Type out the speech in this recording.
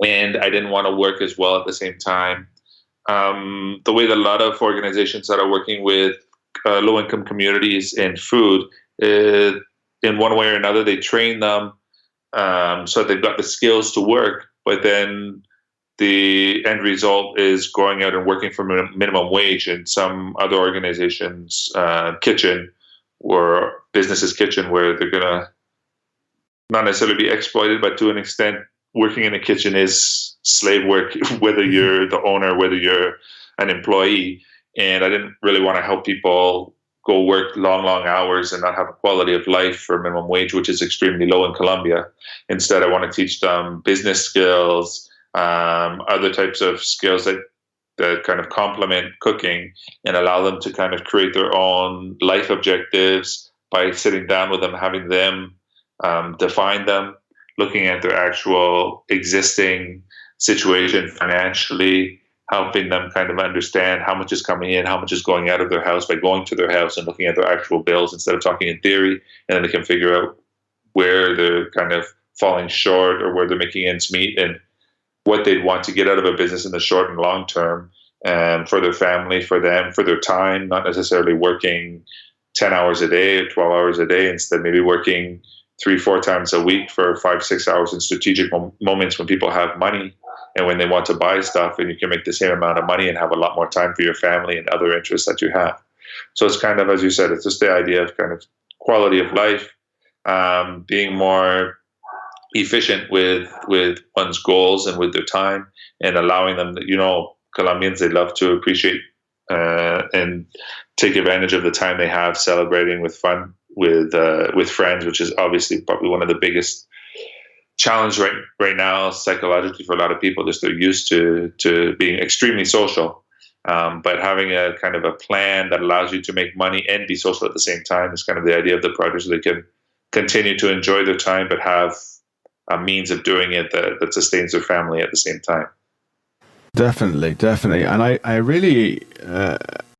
and I didn't want to work as well at the same time. The way that a lot of organizations that are working with low-income communities in food, uh, in one way or another, they train them so they've got the skills to work, but then the end result is going out and working for minimum wage in some other organizations' kitchen or businesses' kitchen, where they're gonna not necessarily be exploited, but to an extent, working in a kitchen is slave work, whether you're the owner, whether you're an employee. And I didn't really want to help people go work long, long hours and not have a quality of life for minimum wage, which is extremely low in Colombia. Instead, I want to teach them business skills, other types of skills that kind of complement cooking, and allow them to kind of create their own life objectives by sitting down with them, having them define them, looking at their actual existing situation financially, helping them kind of understand how much is coming in, how much is going out of their house by going to their house and looking at their actual bills instead of talking in theory. And then they can figure out where they're kind of falling short or where they're making ends meet and what they'd want to get out of a business in the short and long term, for their family, for them, for their time, not necessarily working 10 hours a day or 12 hours a day, instead maybe working 3, 4 times a week for 5, 6 hours in strategic moments when people have money and when they want to buy stuff, and you can make the same amount of money and have a lot more time for your family and other interests that you have. So it's kind of, as you said, it's just the idea of kind of quality of life, being more efficient with one's goals and with their time, and allowing them that, Colombians, they love to appreciate and take advantage of the time they have celebrating with fun with friends, which is obviously probably one of the biggest challenge right now psychologically for a lot of people. Just they're used to being extremely social, but having a kind of a plan that allows you to make money and be social at the same time is kind of the idea of the project, so they can continue to enjoy their time but have a means of doing it that sustains their family at the same time. Definitely. And I really